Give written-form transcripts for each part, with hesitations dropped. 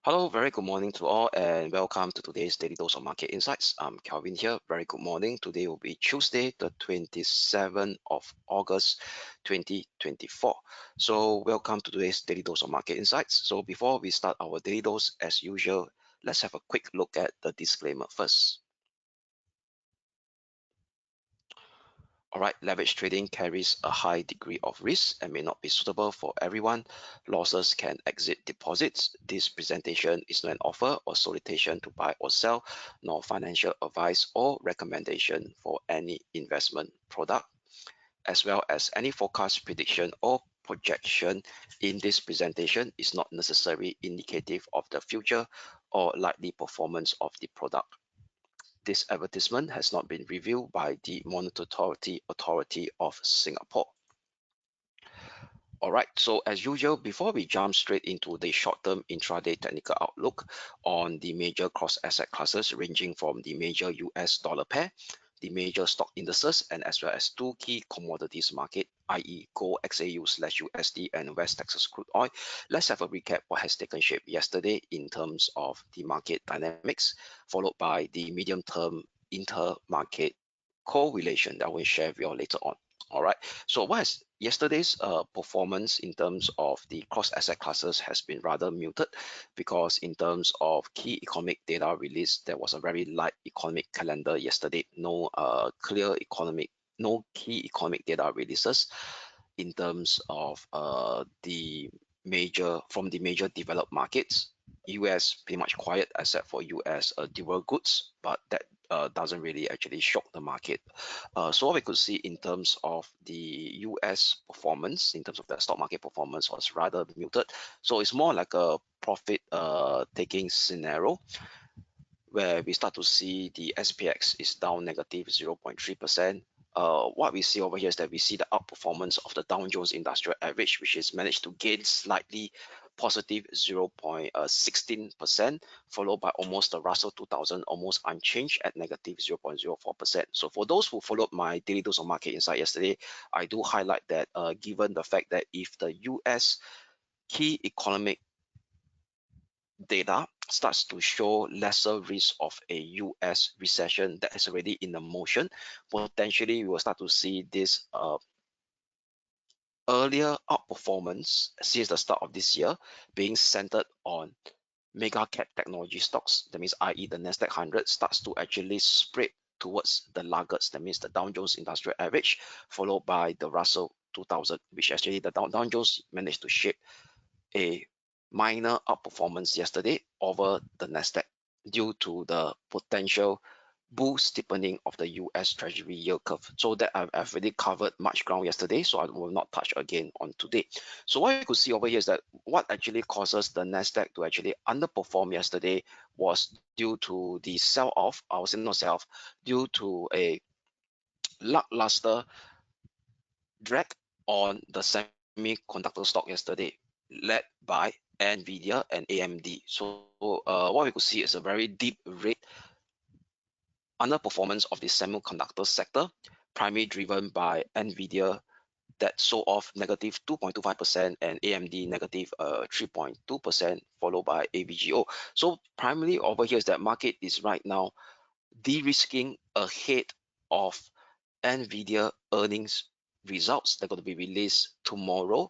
Hello, very good morning to all, and welcome to today's Daily Dose of Market Insights. I'm Kelvin here. Very good morning. Today will be Tuesday, the 27th of August, 2024. So, welcome to today's Daily Dose of Market Insights. So, before we start our daily dose, as usual, let's have a quick look at the disclaimer first. All right, leverage trading carries a high degree of risk and may not be suitable for everyone. Losses can exceed deposits. This presentation is not an offer or solicitation to buy or sell, nor financial advice or recommendation for any investment product, as well as any forecast, prediction, or projection in this presentation is not necessarily indicative of the future or likely performance of the product. This advertisement has not been reviewed by the Monetary Authority of Singapore. All right, so as usual, before we jump straight into the short-term intraday technical outlook on the major cross-asset classes ranging from the major US dollar pair, the major stock indices, and as well as two key commodities market, i.e. gold XAU/USD and West Texas crude oil, let's have a recap what has taken shape yesterday in terms of the market dynamics, followed by the medium-term intermarket correlation that I will share with you all later on. All right, so what has yesterday's performance in terms of the cross asset classes has been rather muted, because in terms of key economic data release, there was a very light economic calendar yesterday. No key economic data releases in terms of the major developed markets. US pretty much quiet except for US durable goods, but that doesn't really actually shock the market. So what we could see in terms of the US performance, in terms of the stock market performance, was rather muted. So it's more like a profit taking scenario, where we start to see the SPX is down negative 0.3%. What we see over here is that we see the outperformance of the Dow Jones Industrial Average, which is managed to gain slightly positive 0.16%, followed by almost the Russell 2000 almost unchanged at negative 0.04%. So for those who followed my daily dose of market insight yesterday, I do highlight that given the fact that if the US key economic data starts to show lesser risk of a US recession that is already in the motion, potentially we will start to see this earlier outperformance since the start of this year being centered on mega cap technology stocks. That means, i.e., the Nasdaq 100 starts to actually spread towards the laggards. That means the Dow Jones Industrial Average, followed by the Russell 2000, which actually the Dow Jones managed to shape a minor outperformance yesterday over the Nasdaq due to the potential bull steepening of the US Treasury yield curve. So that I've already covered much ground yesterday, so I will not touch again on today. So what you could see over here is that what actually causes the Nasdaq to actually underperform yesterday was due to the sell-off, I would say not sell-off, due to a lackluster drag on the semiconductor stock yesterday, led by NVIDIA and AMD. So what we could see is a very deep rate underperformance of the semiconductor sector, primarily driven by NVIDIA that sold off negative 2.25% and AMD negative 3.2%, followed by AVGO. So primarily over here is that market is right now de-risking ahead of NVIDIA earnings results that are going to be released tomorrow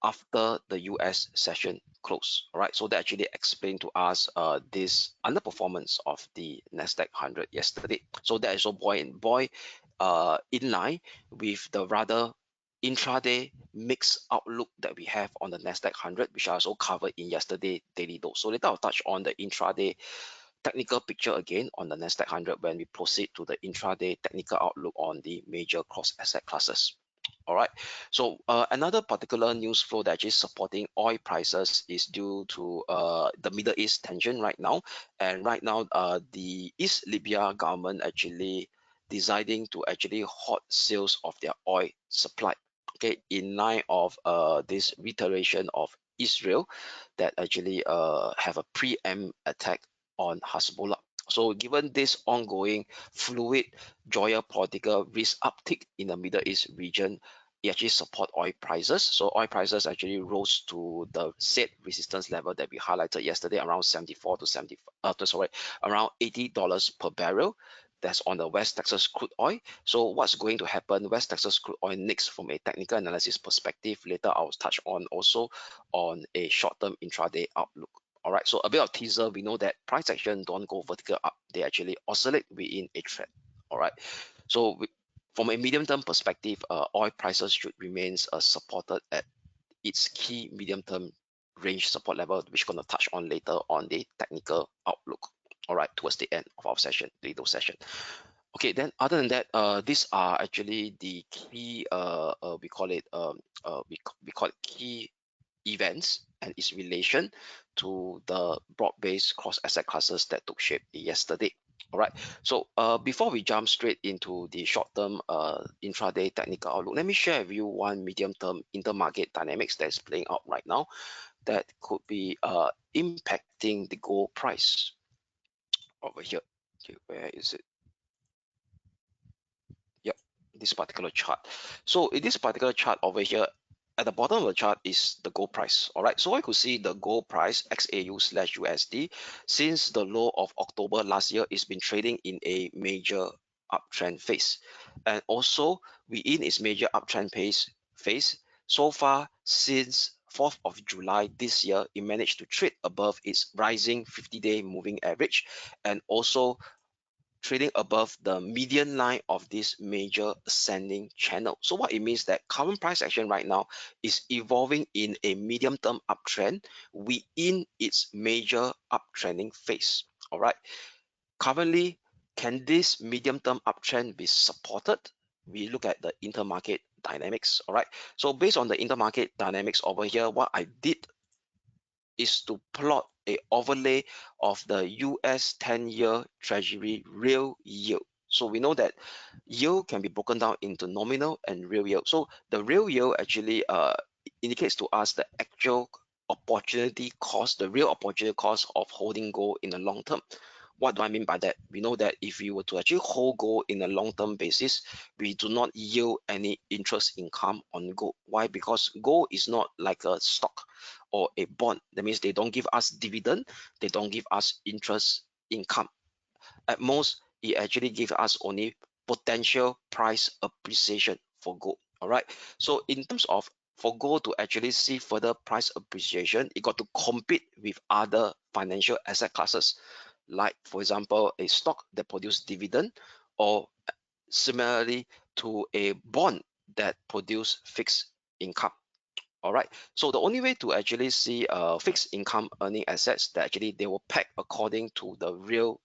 after the US session close. All right, so that actually explained to us this underperformance of the Nasdaq 100 yesterday. So that is so in line with the rather intraday mixed outlook that we have on the Nasdaq 100, which I also covered in yesterday daily dose. So later I'll touch on the intraday technical picture again on the Nasdaq 100 when we proceed to the intraday technical outlook on the major cross asset classes. All right, so another particular news flow that is supporting oil prices is due to the Middle East tension right now. And right now, the East Libya government actually deciding to actually halt sales of their oil supply, okay, in line of this reiteration of Israel that actually have a preempt attack on Hezbollah. So given this ongoing fluid geopolitical risk uptick in the Middle East region, it actually support oil prices. So oil prices actually rose to the said resistance level that we highlighted yesterday, around 74 to 70, around $80 per barrel. That's on the West Texas crude oil. So what's going to happen West Texas crude oil next from a technical analysis perspective? Later I'll touch on also on a short-term intraday outlook. All right, so a bit of teaser. We know that price action don't go vertical up; they actually oscillate within a trend. All right, so from a medium-term perspective, oil prices should remain supported at its key medium-term range support level, which we're going to touch on later on the technical outlook. All right, towards the end of our session, the little session. Okay, then other than that, these are actually the key, we call it, we call it key events and its relation to the broad-based cross asset classes that took shape yesterday. All right. So before we jump straight into the short-term intraday technical outlook, let me share with you one medium-term intermarket dynamics that is playing out right now that could be impacting the gold price over here. Okay, where is it? Yep, this particular chart. So in this particular chart over here, at the bottom of the chart is the gold price. All right, so I could see the gold price XAU/USD since the low of October last year, it's been trading in a major uptrend phase, and also within its major uptrend phase so far since 4th of July this year, it managed to trade above its rising 50-day moving average, and also trading above the median line of this major ascending channel. So what it means that current price action right now is evolving in a medium term uptrend within its major uptrending phase. All right. Currently, can this medium term uptrend be supported? We look at the intermarket dynamics. All right. So based on the intermarket dynamics over here, what I did is to plot a overlay of the US 10-year Treasury real yield. So we know that yield can be broken down into nominal and real yield. So the real yield actually indicates to us the actual opportunity cost, the real opportunity cost of holding gold in the long term. What do I mean by that? We know that if we were to actually hold gold in a long-term basis, we do not yield any interest income on gold. Why? Because gold is not like a stock or a bond. That means they don't give us dividend, they don't give us interest income. At most, it actually gives us only potential price appreciation for gold. All right. So in terms of for gold to actually see further price appreciation, it got to compete with other financial asset classes, like for example, a stock that produce dividend, or similarly to a bond that produce fixed income. All right. So the only way to actually see fixed income earning assets that actually they will peg according to the real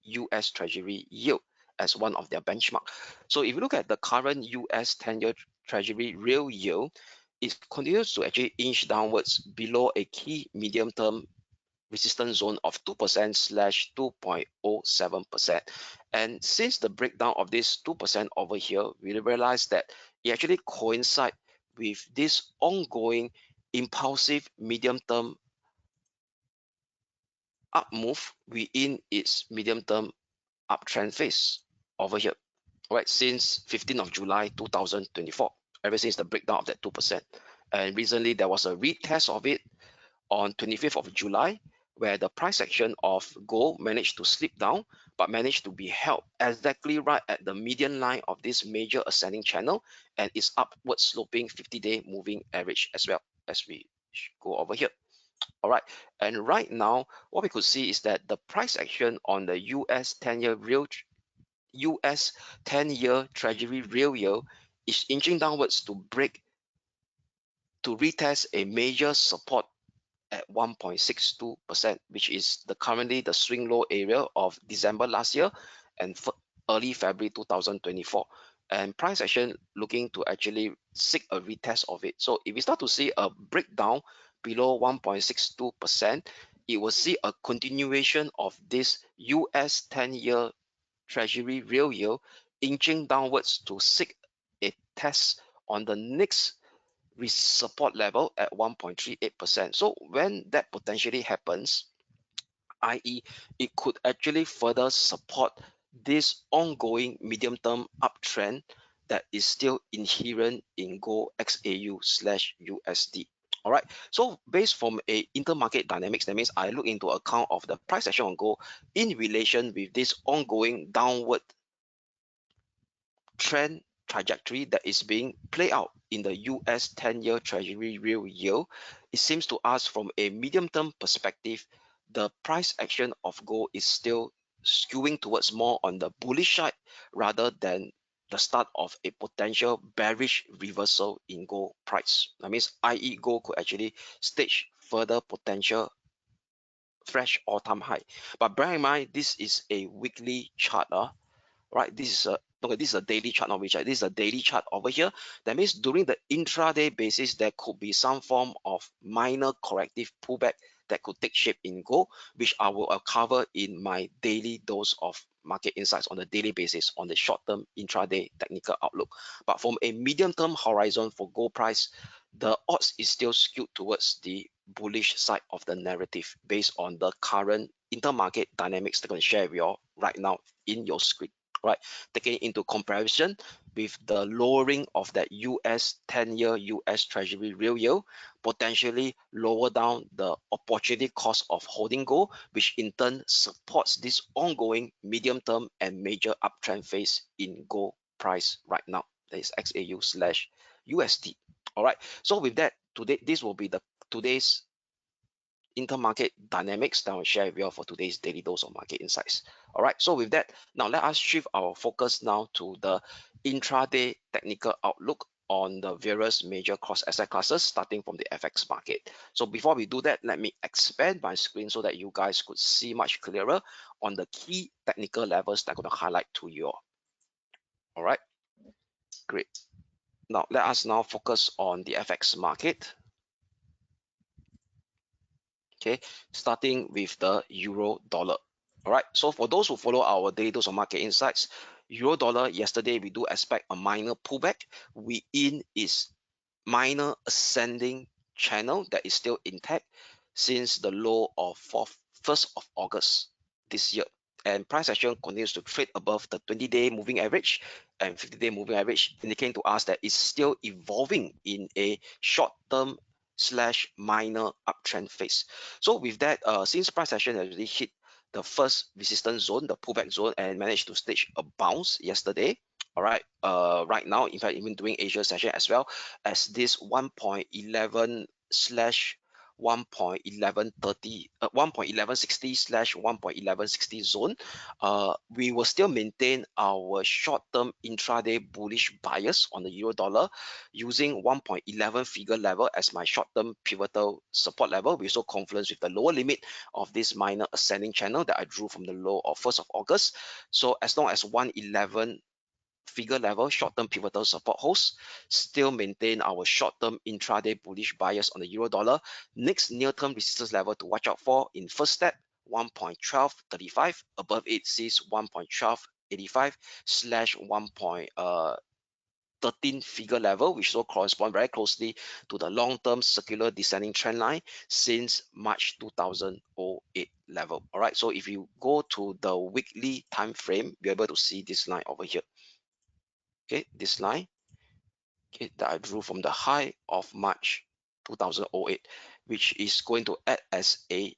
US Treasury yield as one of their benchmark. So if you look at the current US 10-year Treasury real yield, it continues to actually inch downwards below a key medium-term resistance zone of 2%/2.07%. And since the breakdown of this 2% over here, we realize that it actually coincides with this ongoing impulsive medium-term up move within its medium-term uptrend phase over here, right? Since 15th of July 2024, ever since the breakdown of that 2%. And recently there was a retest of it on 25th of July, where the price action of gold managed to slip down, but managed to be held exactly right at the median line of this major ascending channel and its upward sloping 50-day moving average as well, as we go over here. All right, and right now, what we could see is that the price action on the US 10-year Treasury real yield is inching downwards to retest a major support at 1.62%, which is currently the swing low area of December last year and early February 2024. And price action looking to actually seek a retest of it. So if we start to see a breakdown below 1.62%, it will see a continuation of this US 10-year Treasury real yield inching downwards to seek a test on the next support level at 1.38%. So when that potentially happens, i.e., it could actually further support this ongoing medium-term uptrend that is still inherent in gold XAU/USD. All right. So based from a intermarket dynamics, that means I look into account of the price action on gold in relation with this ongoing downward trend trajectory that is being played out in the US 10-year Treasury real yield. It seems to us from a medium-term perspective, the price action of gold is still skewing towards more on the bullish side rather than the start of a potential bearish reversal in gold price. That means, i.e., gold could actually stage further potential fresh all-time high. But bear in mind, this is a weekly chart. Right, this is a okay, this is a daily chart, not which this is a daily chart over here. That means during the intraday basis, there could be some form of minor corrective pullback that could take shape in gold, which I will cover in my daily dose of market insights on a daily basis on the short-term intraday technical outlook. But from a medium-term horizon for gold price, the odds is still skewed towards the bullish side of the narrative based on the current intermarket dynamics that I'm going to share with you all right now in your screen. Right, taking into comparison with the lowering of that US 10-year US Treasury real yield, potentially lower down the opportunity cost of holding gold, which in turn supports this ongoing medium-term and major uptrend phase in gold price right now. That is XAU/USD. All right. So with that, today this will be the today's intermarket dynamics that I'll share with you for today's daily dose of market insights. All right, so with that, now let us shift our focus now to the intraday technical outlook on the various major cross asset classes, starting from the FX market. So before we do that, let me expand my screen so that you guys could see much clearer on the key technical levels that I'm going to highlight to you all. All right, great. Now let us now focus on the FX market. Okay, starting with the euro dollar. All right, so for those who follow our daily dose of market insights, euro dollar yesterday we do expect a minor pullback. We in is minor ascending channel that is still intact since the low of 1st of August this year. And price action continues to trade above the 20-day moving average and 50-day moving average, indicating to us that it's still evolving in a short-term slash minor uptrend phase. So with that, since price action has already hit the first resistance zone, the pullback zone, and managed to stage a bounce yesterday, all right, right now, in fact, even doing Asia session as well, as this 1.11 slash 1.1130 1.1160 slash 1.1160 zone, we will still maintain our short-term intraday bullish bias on the euro dollar using 1.11 figure level as my short-term pivotal support level. We're so confident with the lower limit of this minor ascending channel that I drew from the low of 1st of August. So as long as 111 figure level short-term pivotal support holds, still maintain our short-term intraday bullish bias on the euro dollar. Next near-term resistance level to watch out for in first step 1.1235, above it sees 1.1285 slash 1.13 figure level, which will correspond very closely to the long-term circular descending trend line since March 2008 level. All right, so if you go to the weekly time frame, you're able to see this line over here. Okay, this line, okay, that I drew from the high of March 2008, which is going to act as a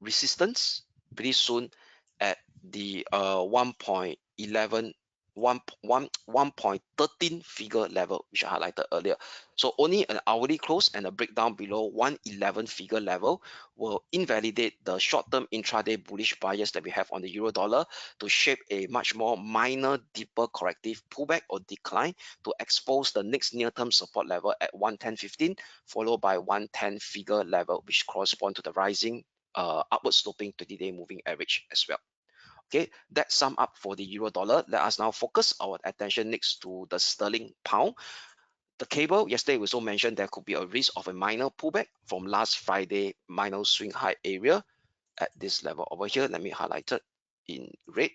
resistance pretty soon at the 1.11 1.13 figure level, which I highlighted earlier. So only an hourly close and a breakdown below 111 figure level will invalidate the short-term intraday bullish bias that we have on the euro dollar to shape a much more minor, deeper corrective pullback or decline to expose the next near-term support level at 110.15, followed by 110 figure level, which correspond to the rising upward sloping 20-day moving average as well. Okay, that sum up for the euro dollar. Let us now focus our attention next to the sterling pound. The cable yesterday we also mentioned there could be a risk of a minor pullback from last Friday minor swing high area at this level over here. Let me highlight it in red.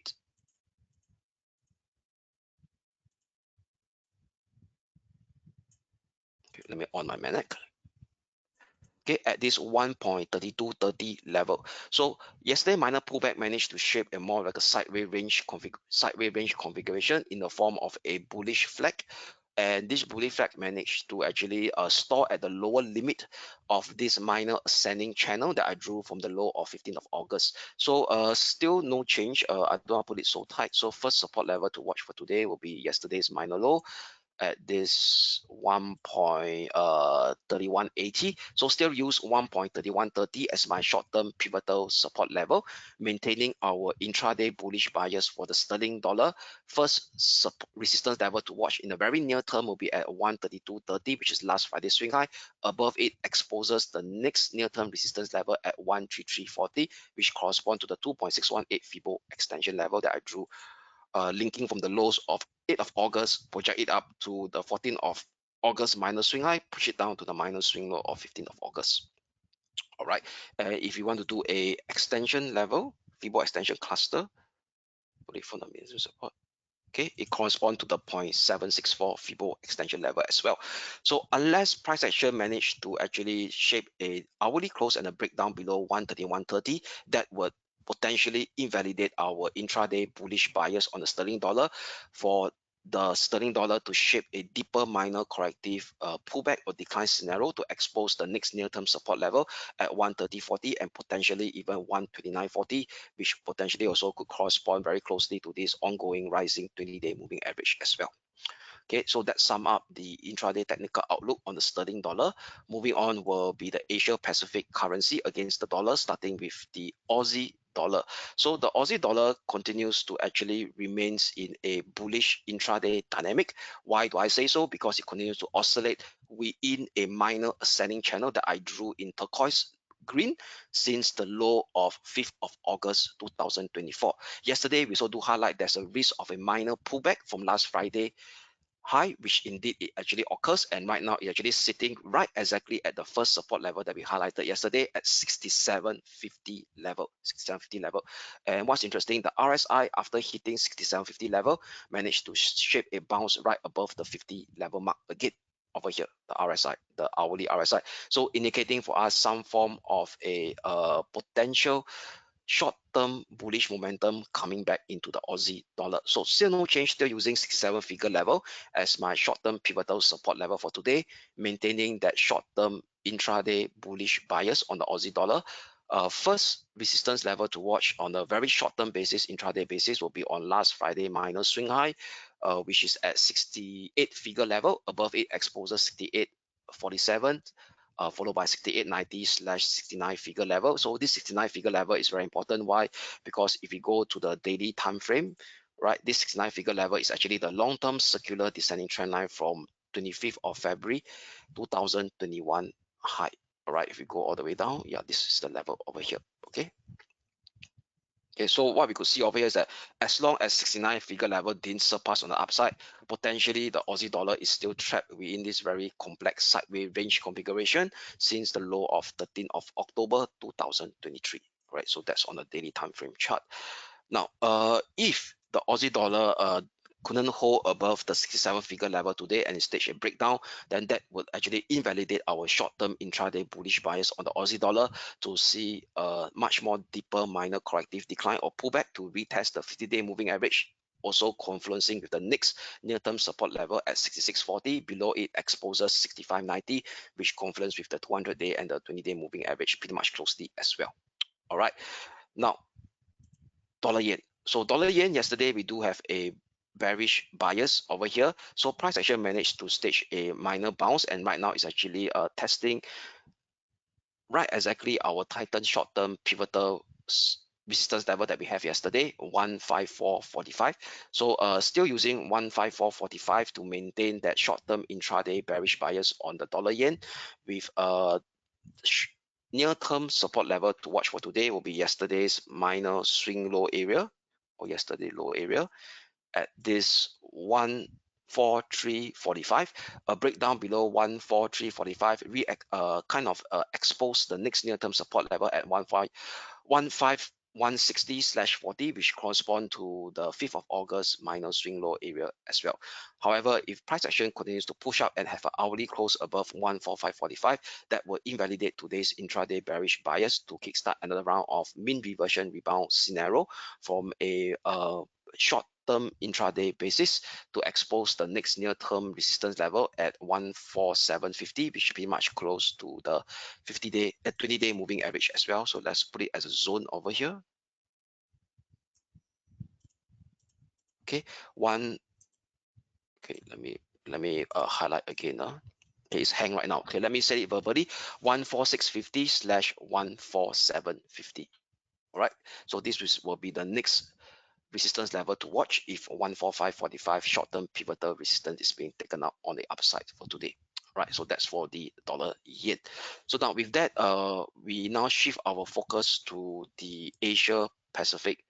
Okay, let me on my maniac. okay, at this 1.3230 level. So yesterday minor pullback managed to shape a more like a sideways range configuration in the form of a bullish flag, and this bullish flag managed to actually store at the lower limit of this minor ascending channel that I drew from the low of 15th of August. So still no change. I don't want to put it so tight. So first support level to watch for today will be yesterday's minor low at this 1.3180. So still use 1.3130 as my short-term pivotal support level, maintaining our intraday bullish bias for the sterling dollar. First resistance level to watch in the very near term will be at 132.30, which is last Friday's swing high. Above it exposes the next near-term resistance level at 133.40, which corresponds to the 2.618 Fibo extension level that I drew, linking from the lows of 8th of August, project it up to the 14th of August minor swing high, push it down to the minor swing low of 15th of August. All right. If you want to do a extension level, Fibo extension cluster, put it from the minimum support. Okay, it corresponds to the 0.764 Fibo extension level as well. So unless price action managed to actually shape a hourly close and a breakdown below 131.30, that would potentially invalidate our intraday bullish bias on the sterling dollar. For the sterling dollar to shape a deeper minor corrective pullback or decline scenario to expose the next near-term support level at 130.40 and potentially even 129.40, which potentially also could correspond very closely to this ongoing rising 20-day moving average as well. Okay, so that sum up the intraday technical outlook on the sterling dollar. Moving on will be the Asia Pacific currency against the dollar, starting with the Aussie dollar. So the Aussie dollar continues to actually remains in a bullish intraday dynamic. Why do I say so? Because it continues to oscillate within a minor ascending channel that I drew in turquoise green since the low of 5th of August 2024. Yesterday, we also do highlight there's a risk of a minor pullback from last Friday high, which indeed it actually occurs, and right now it's actually sitting right exactly at the first support level that we highlighted yesterday at 67.50 level. 67.50 level. And what's interesting, the RSI after hitting 67.50 level managed to shape a bounce right above the 50 level mark again over here, the RSI, the hourly RSI. So indicating for us some form of a potential short-term bullish momentum coming back into the Aussie dollar. So still no change, still using 67 figure level as my short-term pivotal support level for today, maintaining that short-term intraday bullish bias on the Aussie dollar. First resistance level to watch on a very short-term basis, intraday basis, will be on last Friday minor swing high, which is at 68 figure level. Above it exposes 68.47. Followed by 68.90/69 figure level. So this 69 figure level is very important. Why? Because if we go to the daily time frame, right, this 69 figure level is actually the long-term circular descending trend line from 25th of February 2021 high. All right, if we go all the way down, yeah, this is the level over here. Okay. Okay, so what we could see over here is that as long as 69 figure level didn't surpass on the upside, potentially the Aussie dollar is still trapped within this very complex sideways range configuration since the low of 13th of October 2023. Right, so that's on the daily time frame chart. Now, if the Aussie dollar couldn't hold above the 67 figure level today and stage a breakdown, then that would actually invalidate our short-term intraday bullish bias on the Aussie dollar to see a much more deeper minor corrective decline or pullback to retest the 50-day moving average, also confluencing with the next near-term support level at 66.40. Below it exposes 65.90, which confluence with the 200-day and the 20-day moving average pretty much closely as well. All right, now dollar yen. So dollar yen yesterday we do have a bearish bias over here. So price action managed to stage a minor bounce, and right now it's actually testing right exactly our Titan short-term pivotal resistance level that we have yesterday, 154.45. So still using 154.45 to maintain that short-term intraday bearish bias on the dollar yen, with near-term support level to watch for today will be yesterday's minor swing low area, or yesterday low area at this 143.45. A breakdown below 143.45 kind of expose the next near-term support level at 151.5 160/40, which correspond to the 5th of August minor swing low area as well. However, if price action continues to push up and have an hourly close above 145.45, that will invalidate today's intraday bearish bias to kickstart another round of mean reversion rebound scenario from a short-term intraday basis to expose the next near-term resistance level at 147.50, which is pretty much close to the 50-day, 20-day moving average as well. So let's put it as a zone over here. Okay, okay, let me highlight again. Okay, it's hang right now. Okay, let me say it verbally: 146.50/147.50. All right, so this will be the next resistance level to watch if 145.45 short-term pivotal resistance is being taken out on the upside for today. Right, so that's for the dollar yen. So now with that, we now shift our focus to the Asia Pacific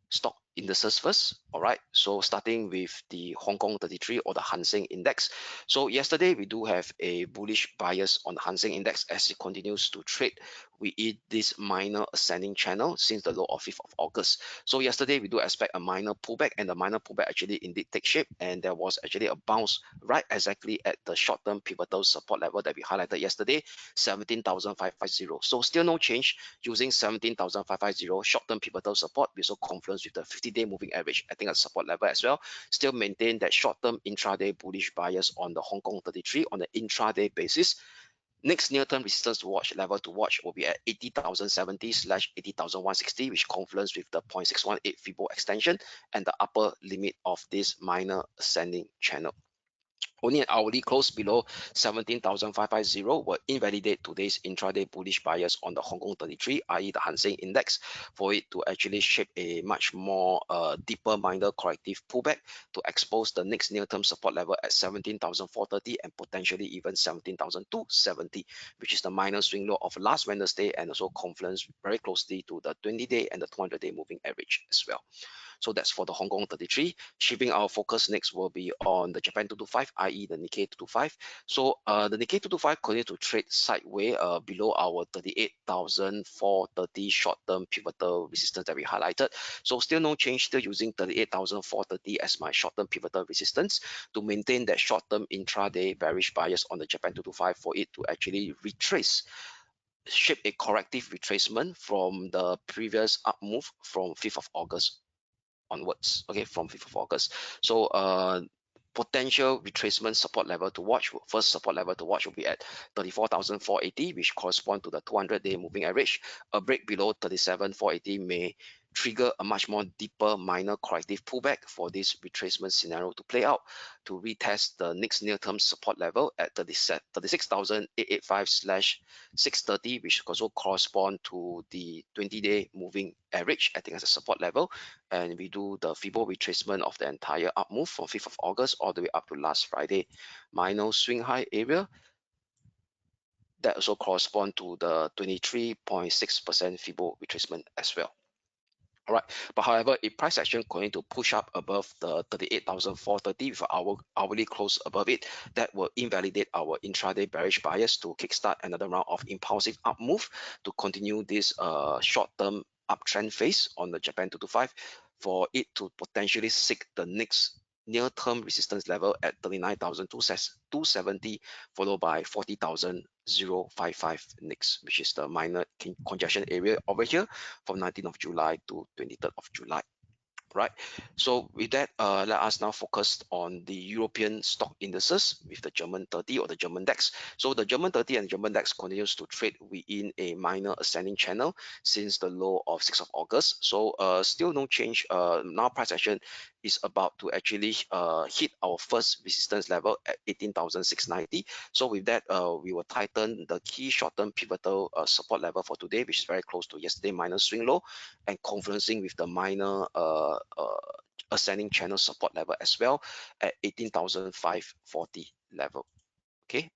stock indices first. All right, so starting with the Hong Kong 33 or the Hang Seng Index. So yesterday we do have a bullish bias on the Hang Seng Index as it continues to trade within this minor ascending channel since the low of 5th of August. So yesterday we do expect a minor pullback, and the minor pullback actually indeed take shape, and there was actually a bounce right exactly at the short-term pivotal support level that we highlighted yesterday, 17,550. So still no change using 17,550 short-term pivotal support. We also confluence with the 50-day moving average, I think, at support level as well. Still maintain that short-term intraday bullish bias on the Hong Kong 33 on the intraday basis. Next near-term resistance to watch, level to watch, will be at 80,070/80,160, which confluence with the 0.618 Fibo extension and the upper limit of this minor ascending channel. Only an hourly close below 17,550 will invalidate today's intraday bullish bias on the Hong Kong 33, i.e. the Hang Seng Index, for it to actually shape a much more deeper minor corrective pullback to expose the next near-term support level at 17,430 and potentially even 17,270, which is the minor swing low of last Wednesday, and also confluence very closely to the 20-day and the 200-day moving average as well. So that's for the Hong Kong 33. Shifting our focus next will be on the Japan 225, i.e. the Nikkei 225. So the Nikkei 225 continues to trade sideways below our 38,430 short-term pivotal resistance that we highlighted. So still no change, still using 38,430 as my short-term pivotal resistance to maintain that short-term intraday bearish bias on the Japan 225 for it to actually retrace, shape a corrective retracement from the previous up move from 5th of August onwards. Okay, from 5th of August. So potential retracement support level to watch, first support level to watch will be at 34,480, which correspond to the 200-day moving average. A break below 37,480 may trigger a much more deeper minor corrective pullback for this retracement scenario to play out, to retest the next near-term support level at 36,885/630, which also correspond to the 20-day moving average, I think, as a support level. And we do the Fibo retracement of the entire up move from 5th of August all the way up to last Friday minor swing high area. That also correspond to the 23.6% Fibo retracement as well. All right, but however, if price action going to push up above the 38,430 with our hourly close above it, that will invalidate our intraday bearish bias to kickstart another round of impulsive up move to continue this short-term uptrend phase on the Japan 225, for it to potentially seek the next near-term resistance level at 39,270, followed by 40,055 next, which is the minor congestion area over here from 19th of July to 23rd of July. Right, so with that, let us now focus on the European stock indices with the German 30 or the German DAX. So the German 30 and German DAX continues to trade within a minor ascending channel since the low of 6th of August. So still no change. Now price action is about to actually hit our first resistance level at 18,690. So with that, we will tighten the key short-term pivotal support level for today, which is very close to yesterday minor swing low, and confluencing with the minor ascending channel support level as well at 18,540 level. Okay,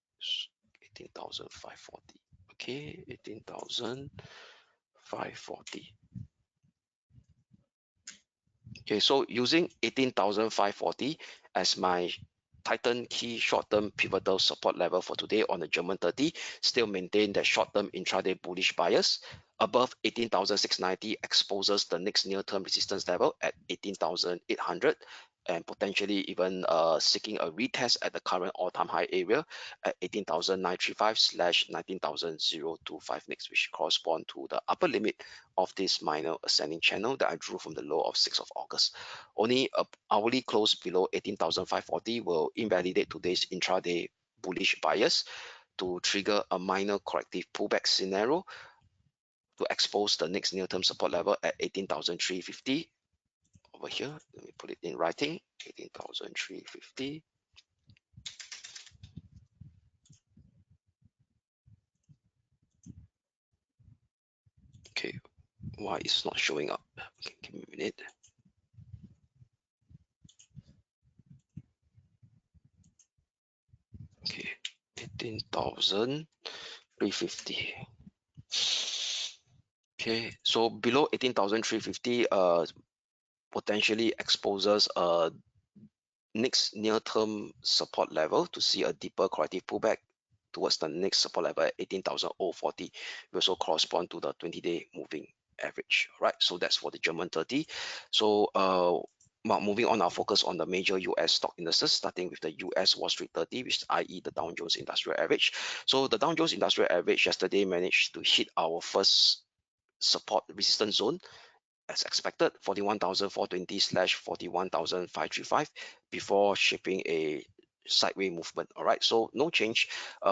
18,540. Okay, 18,540. Okay, so using 18,540 as my tighten key short-term pivotal support level for today on the German 30, still maintain that short-term intraday bullish bias. Above 18,690 exposes the next near-term resistance level at 18,800 and potentially even seeking a retest at the current all-time high area at 18,935/19,025 next, which correspond to the upper limit of this minor ascending channel that I drew from the low of 6th of August. Only a hourly close below 18,540 will invalidate today's intraday bullish bias to trigger a minor corrective pullback scenario to expose the next near-term support level at 18,350 over here. Let me put it in writing, 18,350. Okay, why it's not showing up? Okay, give me a minute. Okay, 18,350. Okay, so below 18,350 potentially exposes a next near-term support level to see a deeper corrective pullback towards the next support level at 18,040, will also correspond to the 20-day moving average. Right, so that's for the German 30. So moving on, our focus on the major US stock indices, starting with the US Wall Street 30, which is i.e. the Dow Jones Industrial Average. So the Dow Jones Industrial Average yesterday managed to hit our first support resistance zone as expected, 41,420/41,535 before shaping a sideways movement. All right, so no change.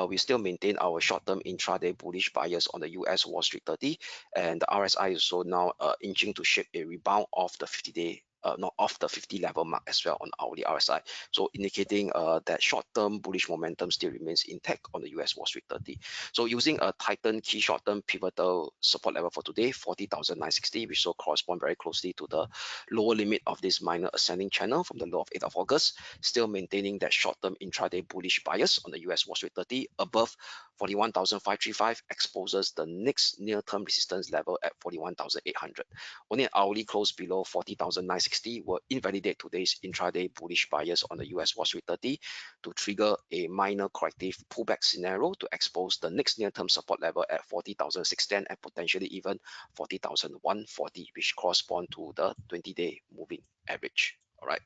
We still maintain our short-term intraday bullish bias on the US Wall Street 30, and the RSI is also now inching to shape a rebound of the 50-day not off the 50 level mark as well on hourly RSI. So indicating that short-term bullish momentum still remains intact on the US Wall Street 30. So using a tightened key short-term pivotal support level for today, 40,960, which will correspond very closely to the lower limit of this minor ascending channel from the low of 8th of August, still maintaining that short-term intraday bullish bias on the US Wall Street 30 above 41,535 exposes the next near-term resistance level at 41,800. Only an hourly close below 40,960 will invalidate today's intraday bullish bias on the US Wall Street 30 to trigger a minor corrective pullback scenario to expose the next near-term support level at 40,610 and potentially even 40,140, which correspond to the 20-day moving average. All right,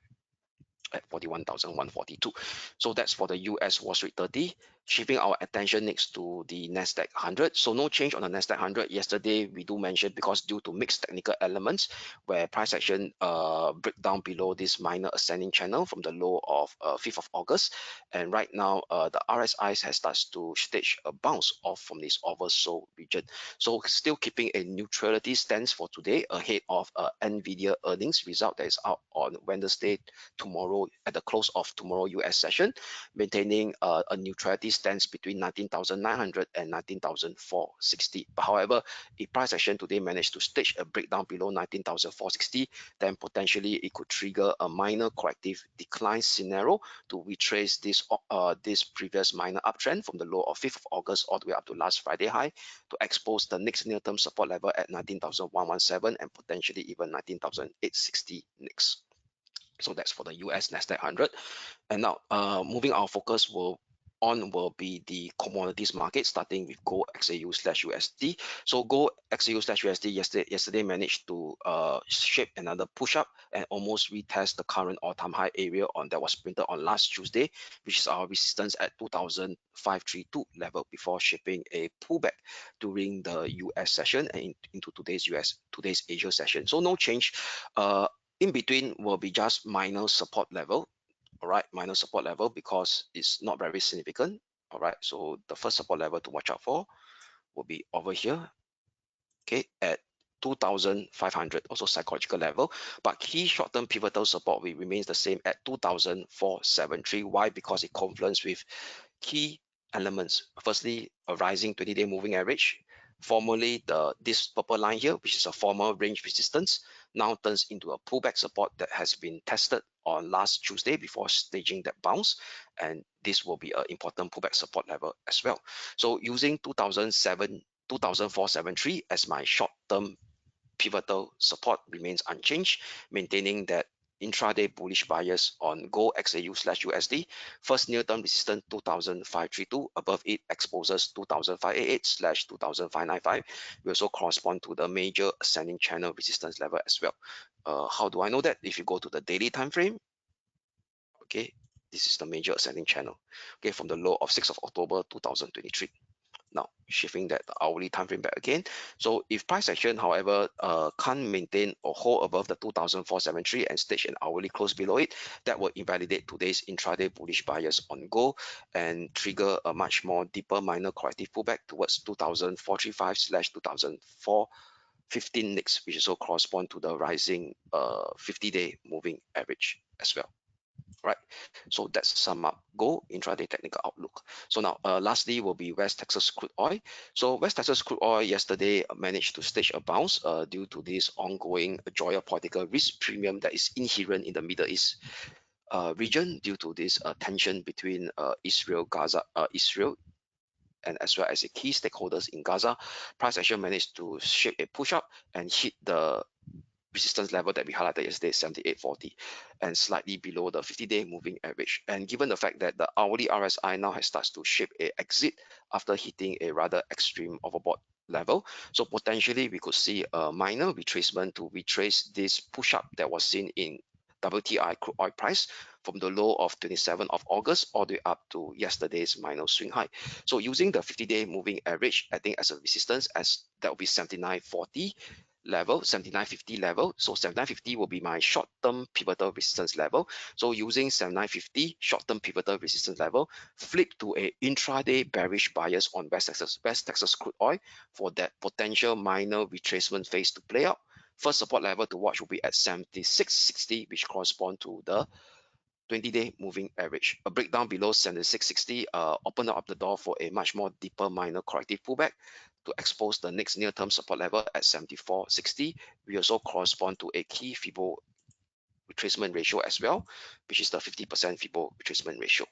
at 41,142. So that's for the US Wall Street 30. Shifting our attention next to the Nasdaq 100. So no change on the Nasdaq 100. Yesterday we do mention because due to mixed technical elements where price action break down below this minor ascending channel from the low of 5th of August, and right now the RSI has started to stage a bounce off from this oversold region. So still keeping a neutrality stance for today ahead of NVIDIA earnings result that is out on Wednesday tomorrow at the close of tomorrow US session, maintaining a neutrality stance between 19,900 and 19,460. But however, if price action today managed to stage a breakdown below 19,460, then potentially it could trigger a minor corrective decline scenario to retrace this previous minor uptrend from the low of 5th of August all the way up to last Friday high to expose the next near-term support level at 19,117 and potentially even 19,860 next. So that's for the US Nasdaq 100. And now moving our focus will be the commodities market, starting with gold XAU/USD. So gold XAU/USD yesterday managed to shape another push up and almost retest the current all-time high area on that was printed on last Tuesday, which is our resistance at 2,532 level before shaping a pullback during the US session and into today's Asia session. So no change. In between will be just minor support level. All right, minor support level because it's not very significant. All right, so the first support level to watch out for will be over here, okay, at 2,500, also psychological level, but key short-term pivotal support will remains the same at 2,473. Why? Because it confluence with key elements. Firstly, a rising 20-day moving average. Formerly, this purple line here, which is a former range resistance, now turns into a pullback support that has been tested on last Tuesday before staging that bounce, and this will be an important pullback support level as well. So using 2,473 as my short-term pivotal support remains unchanged, maintaining that intraday bullish bias on gold XAU/USD. First near-term resistance 2,532. Above it exposes 2,588/2,595. We also correspond to the major ascending channel resistance level as well. How do I know that? If you go to the daily time frame, okay, this is the major ascending channel. Okay, from the low of 6th of October 2023. Now shifting that hourly time frame back again. So if price action, however, can't maintain or hold above the 2,473 and stage an hourly close below it, that will invalidate today's intraday bullish bias on gold and trigger a much more deeper minor corrective pullback towards 2,435/2,415 next, which also correspond to the rising 50-day moving average as well. Right, so that's sum up gold intraday technical outlook. So now lastly will be West Texas crude oil. So West Texas crude oil yesterday managed to stage a bounce due to this ongoing geopolitical risk premium that is inherent in the Middle East region due to this tension between Israel and as well as the key stakeholders in Gaza. Price action managed to shape a push up and hit the resistance level that we highlighted yesterday, 78.40, and slightly below the 50-day moving average. And given the fact that the hourly RSI now has started to shape a exit after hitting a rather extreme overbought level, so potentially we could see a minor retracement to retrace this push up that was seen in WTI crude oil price from the low of 27th of August all the way up to yesterday's minor swing high. So using the 50-day moving average, I think as a resistance, as that will be 79.40 level, 79.50 level. So 79.50 will be my short-term pivotal resistance level. So using 79.50 short-term pivotal resistance level, flip to a intraday bearish bias on West Texas crude oil for that potential minor retracement phase to play out. First support level to watch will be at 76.60, which correspond to the 20-day moving average. A breakdown below 76.60 open up the door for a much more deeper minor corrective pullback to expose the next near-term support level at 74.60. We also correspond to a key Fibo retracement ratio as well, which is the 50% Fibo retracement ratio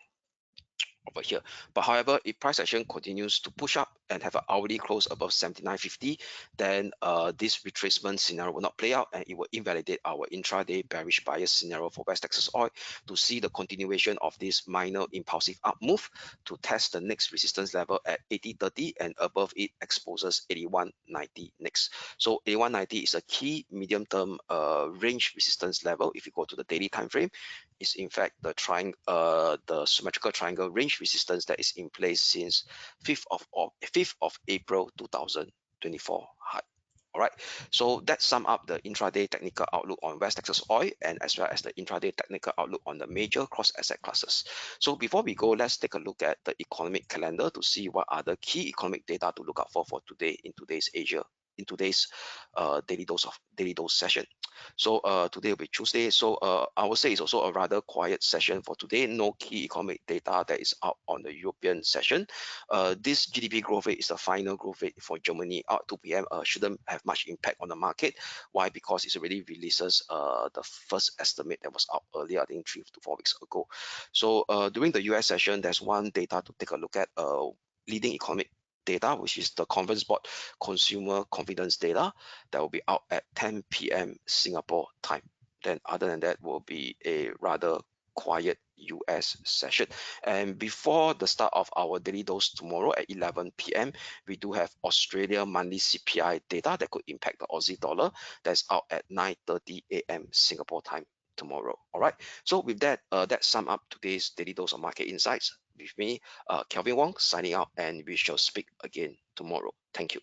over here. But however, if price action continues to push up and have an hourly close above 79.50, then this retracement scenario will not play out and it will invalidate our intraday bearish bias scenario for West Texas oil to see the continuation of this minor impulsive up move to test the next resistance level at 80.30 and above it exposes 81.90 next. So 81.90 is a key medium term range resistance level. If you go to the daily time frame, is in fact the the symmetrical triangle range resistance that is in place since 5th of April 2024 high. All right, so that sum up the intraday technical outlook on West Texas oil and as well as the intraday technical outlook on the major cross asset classes. So before we go, let's take a look at the economic calendar to see what are the key economic data to look out for today in today's daily dose session. So today will be Tuesday. So I would say it's also a rather quiet session for today. No key economic data that is out on the European session. This GDP growth rate is the final growth rate for Germany out at 2 p.m. Shouldn't have much impact on the market. Why? Because it already releases the first estimate that was out earlier, I think 3 to 4 weeks ago. So during the US session, there's one data to take a look at, leading economic data, which is the Conference Board consumer confidence data that will be out at 10 p.m. Singapore time. Then other than that will be a rather quiet US session. And before the start of our daily dose tomorrow at 11 p.m., we do have Australia monthly CPI data that could impact the Aussie dollar. That's out at 9:30 a.m. Singapore time tomorrow. All right, so with that, that sum up today's daily dose of market insights with me, Kelvin Wong, signing out, and we shall speak again tomorrow. Thank you.